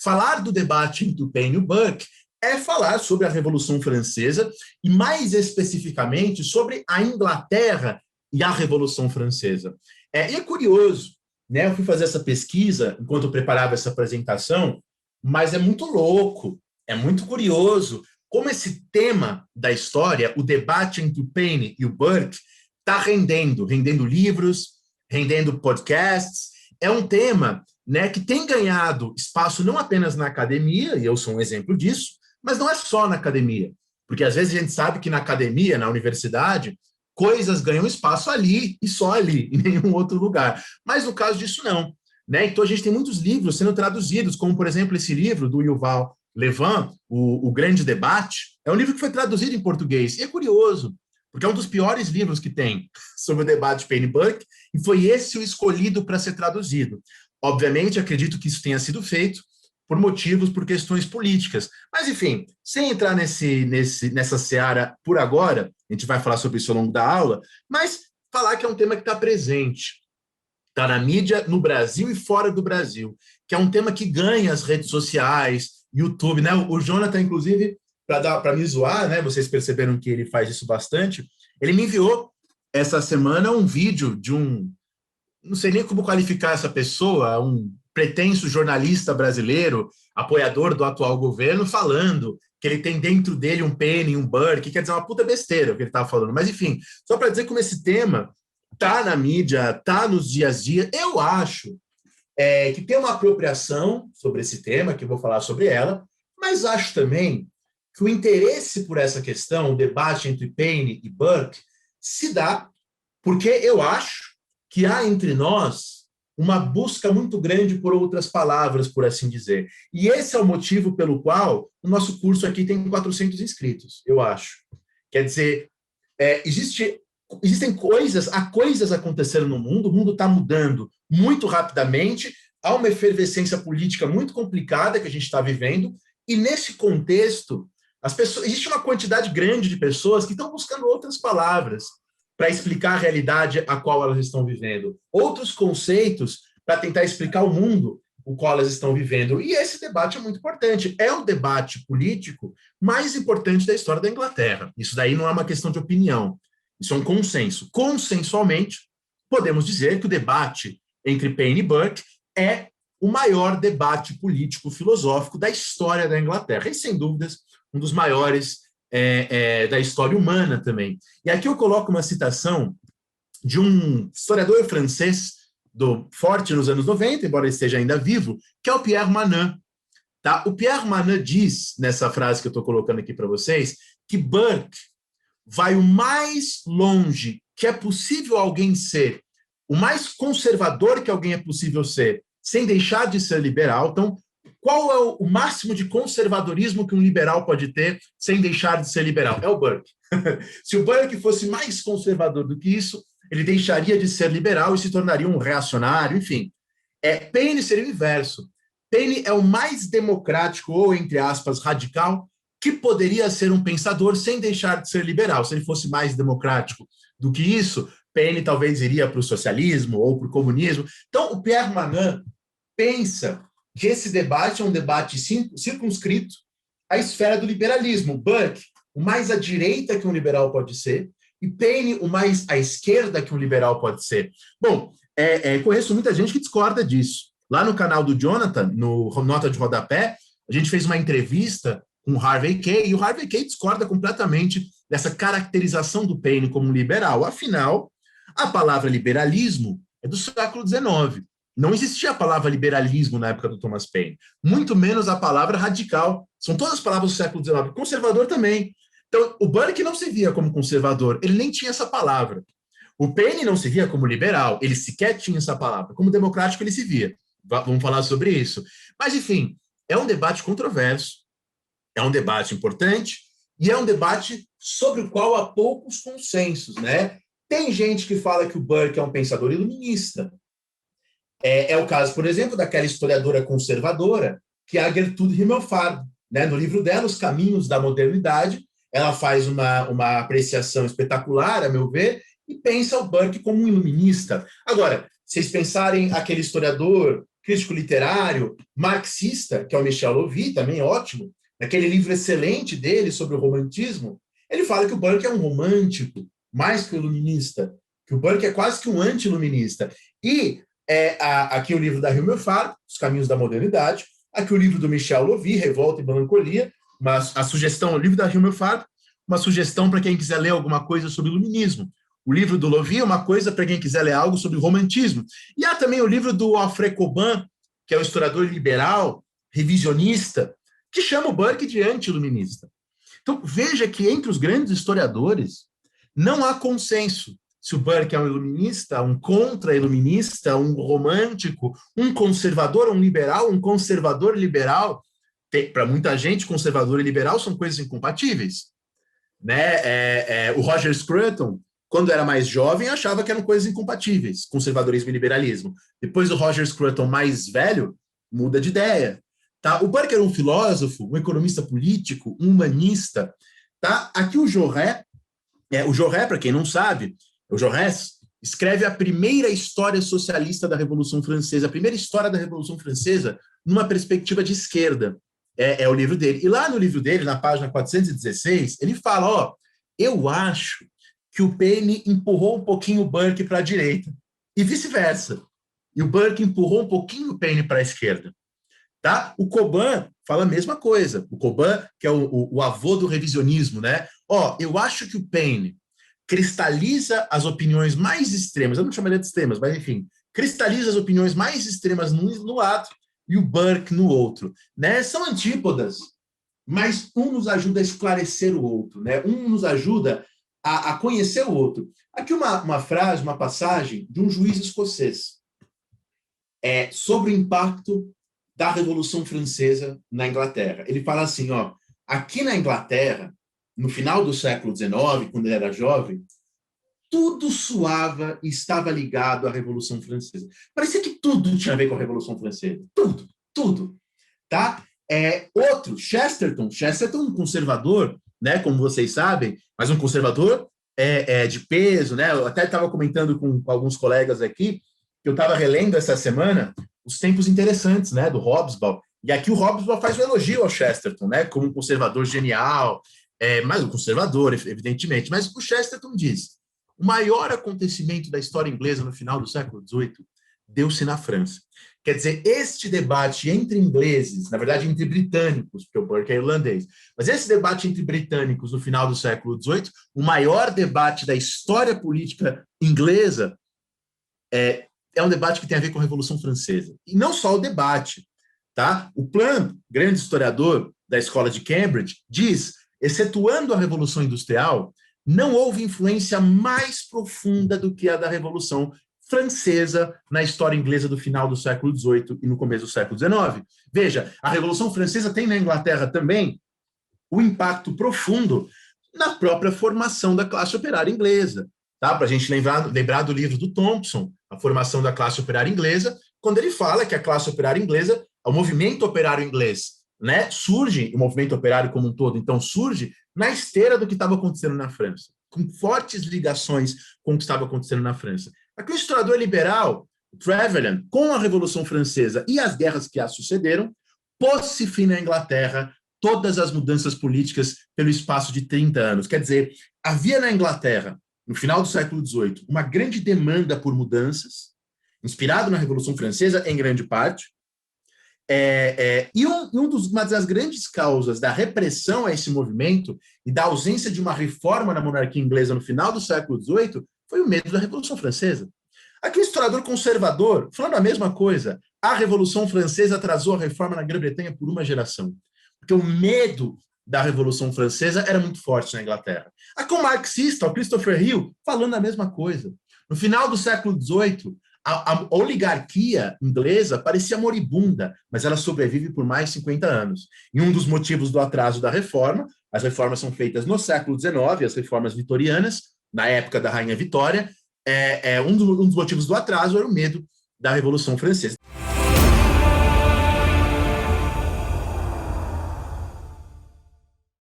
falar do debate entre o Paine e o Burke é falar sobre a Revolução Francesa e, mais especificamente, sobre a Inglaterra e a Revolução Francesa. E é curioso, né? Eu fui fazer essa pesquisa enquanto eu preparava essa apresentação, mas é muito louco, é muito curioso como esse tema da história, o debate entre o Paine e o Burke, está rendendo livros, rendendo podcasts. É um tema, né, que tem ganhado espaço não apenas na academia, e eu sou um exemplo disso, mas não é só na academia, porque às vezes a gente sabe que na academia, na universidade, coisas ganham espaço ali e só ali, em nenhum outro lugar. Mas no caso disso, não. Né? Então a gente tem muitos livros sendo traduzidos, como, por exemplo, esse livro do Yuval Levin, o Grande Debate. É um livro que foi traduzido em português. E é curioso, porque é um dos piores livros que tem sobre o debate Paine-Burke, e foi esse o escolhido para ser traduzido. Obviamente, acredito que isso tenha sido feito por questões políticas. Mas, enfim, sem entrar nessa seara por agora, a gente vai falar sobre isso ao longo da aula, mas falar que é um tema que está presente, está na mídia no Brasil e fora do Brasil, que é um tema que ganha as redes sociais, YouTube, né? O Jonathan, inclusive, para me zoar, né? Vocês perceberam que ele faz isso bastante. Ele me enviou essa semana um vídeo de não sei nem como qualificar essa pessoa, um pretenso jornalista brasileiro, apoiador do atual governo, falando que ele tem dentro dele um Paine, um Burke, quer dizer, uma puta besteira o que ele estava falando. Mas, enfim, só para dizer como esse tema está na mídia, está nos dias a dia. Eu acho que tem uma apropriação sobre esse tema, que eu vou falar sobre ela, mas acho também que o interesse por essa questão, o debate entre Paine e Burke, se dá porque eu acho que há entre nós uma busca muito grande por outras palavras, por assim dizer. E esse é o motivo pelo qual o nosso curso aqui tem 400 inscritos, eu acho. Quer dizer, existem há coisas acontecendo no mundo, o mundo está mudando muito rapidamente, há uma efervescência política muito complicada que a gente está vivendo, e nesse contexto, existe uma quantidade grande de pessoas que estão buscando outras palavras para explicar a realidade a qual elas estão vivendo, outros conceitos para tentar explicar o mundo o qual elas estão vivendo. E esse debate é muito importante. É o debate político mais importante da história da Inglaterra. Isso daí não é uma questão de opinião. Isso é um consenso. Consensualmente, podemos dizer que o debate entre Paine e Burke é o maior debate político-filosófico da história da Inglaterra. E, sem dúvidas, um dos maiores da história humana também. E aqui eu coloco uma citação de um historiador francês forte nos anos 90, embora ele esteja ainda vivo, que é o Pierre Manin. Tá? O Pierre Manin diz, nessa frase que eu estou colocando aqui para vocês, que Burke vai o mais longe que é possível alguém ser, o mais conservador que alguém é possível ser, sem deixar de ser liberal. Então, qual é o máximo de conservadorismo que um liberal pode ter sem deixar de ser liberal? É o Burke. Se o Burke fosse mais conservador do que isso, ele deixaria de ser liberal e se tornaria um reacionário, enfim. Paine seria o inverso. Paine é o mais democrático, ou, entre aspas, radical, que poderia ser um pensador sem deixar de ser liberal. Se ele fosse mais democrático do que isso, Paine talvez iria para o socialismo ou para o comunismo. Então, o Pierre Manin pensa que esse debate é um debate circunscrito à esfera do liberalismo. Burke, o mais à direita que um liberal pode ser, e Paine, o mais à esquerda que um liberal pode ser. Bom, conheço muita gente que discorda disso. Lá no canal do Jonathan, no Nota de Rodapé, a gente fez uma entrevista com o Harvey Kay, e o Harvey Kay discorda completamente dessa caracterização do Paine como um liberal. Afinal, a palavra liberalismo é do século XIX. Não existia a palavra liberalismo na época do Thomas Paine, muito menos a palavra radical. São todas as palavras do século XIX. Conservador também. Então, o Burke não se via como conservador, ele nem tinha essa palavra. O Paine não se via como liberal, ele sequer tinha essa palavra. Como democrático, ele se via. Vamos falar sobre isso. Mas, enfim, é um debate controverso, é um debate importante e é um debate sobre o qual há poucos consensos, né? Tem gente que fala que o Burke é um pensador iluminista. É o caso, por exemplo, daquela historiadora conservadora, que é a Gertrude Himmelfarb, né? No livro dela, Os Caminhos da Modernidade, ela faz uma apreciação espetacular, a meu ver, e pensa o Burke como um iluminista. Agora, vocês pensarem aquele historiador crítico literário, marxista, que é o Michel Louvi, também ótimo, naquele livro excelente dele sobre o romantismo, ele fala que o Burke é um romântico, mais que um iluminista, que o Burke é quase que um anti-iluminista. E aqui o livro da Himmelfarb, Os Caminhos da Modernidade, aqui o livro do Michel Louvi, Revolta e Melancolia, mas a sugestão, o livro da Himmelfarb, uma sugestão para quem quiser ler alguma coisa sobre iluminismo. O livro do Louvi é uma coisa para quem quiser ler algo sobre romantismo. E há também o livro do Alfred Coban, que é o historiador liberal, revisionista, que chama o Burke de anti-iluminista. Então, veja que entre os grandes historiadores não há consenso se o Burke é um iluminista, um contra-iluminista, um romântico, um conservador, um liberal, um conservador liberal. Para muita gente, conservador e liberal são coisas incompatíveis. Né? O Roger Scruton, quando era mais jovem, achava que eram coisas incompatíveis, conservadorismo e liberalismo. Depois o Roger Scruton, mais velho, muda de ideia. Tá? O Burke era um filósofo, um economista político, um humanista. Tá? Aqui o Jaurès, para quem não sabe, o Jaurès escreve a primeira história socialista da Revolução Francesa, a primeira história da Revolução Francesa numa perspectiva de esquerda. É o livro dele. E lá no livro dele, na página 416, ele fala, eu acho que o Paine empurrou um pouquinho o Burke para a direita, e vice-versa. E o Burke empurrou um pouquinho o Paine para a esquerda. Tá? O Coban fala a mesma coisa. O Coban, que é o avô do revisionismo, né? Eu acho que o Paine cristaliza as opiniões mais extremas, eu não chamaria de extremas, mas enfim, cristaliza as opiniões mais extremas no lado e o Burke no outro. Né? São antípodas, mas um nos ajuda a esclarecer o outro, né? Um nos ajuda a conhecer o outro. Aqui uma frase, uma passagem de um juiz escocês sobre o impacto da Revolução Francesa na Inglaterra. Ele fala assim, aqui na Inglaterra, no final do século XIX, quando ele era jovem, tudo soava e estava ligado à Revolução Francesa. Parecia que tudo tinha a ver com a Revolução Francesa. Tudo. Tá? Outro, Chesterton, um conservador, né, como vocês sabem, mas um conservador de peso, né? Eu até estava comentando com alguns colegas aqui, que eu estava relendo essa semana os tempos interessantes, né, do Hobsbawm. E aqui o Hobsbawm faz um elogio ao Chesterton, né, como um conservador genial, mas um conservador, evidentemente. Mas o Chesterton diz: o maior acontecimento da história inglesa no final do século XVIII deu-se na França. Quer dizer, este debate entre ingleses, na verdade entre britânicos, porque o Burke é irlandês, mas esse debate entre britânicos no final do século XVIII, o maior debate da história política inglesa, é um debate que tem a ver com a Revolução Francesa. E não só o debate. Tá? O Plum, grande historiador da escola de Cambridge, diz: excetuando a Revolução Industrial, não houve influência mais profunda do que a da Revolução Francesa na história inglesa do final do século XVIII e no começo do século XIX. Veja, a Revolução Francesa tem na Inglaterra também o impacto profundo na própria formação da classe operária inglesa. Tá? Para a gente lembrar do livro do Thompson, A Formação da Classe Operária Inglesa, quando ele fala que a classe operária inglesa, o movimento operário inglês, né, surge, o movimento operário como um todo, então, surge na esteira do que estava acontecendo na França, com fortes ligações com o que estava acontecendo na França. Aqui o historiador liberal, Trevelyan, com a Revolução Francesa e as guerras que a sucederam, pôs-se fim na Inglaterra todas as mudanças políticas pelo espaço de 30 anos. Quer dizer, havia na Inglaterra, no final do século XVIII, uma grande demanda por mudanças, inspirado na Revolução Francesa, em grande parte, e uma das grandes causas da repressão a esse movimento e da ausência de uma reforma na monarquia inglesa no final do século XVIII foi o medo da Revolução Francesa. Aqui o historiador conservador, falando a mesma coisa, a Revolução Francesa atrasou a reforma na Grã-Bretanha por uma geração, porque o medo da Revolução Francesa era muito forte na Inglaterra. Aqui o marxista, o Christopher Hill, falando a mesma coisa. No final do século XVIII, a oligarquia inglesa parecia moribunda, mas ela sobrevive por mais de 50 anos. E um dos motivos do atraso da reforma, as reformas são feitas no século XIX, as reformas vitorianas, na época da Rainha Vitória, um dos motivos do atraso era o medo da Revolução Francesa.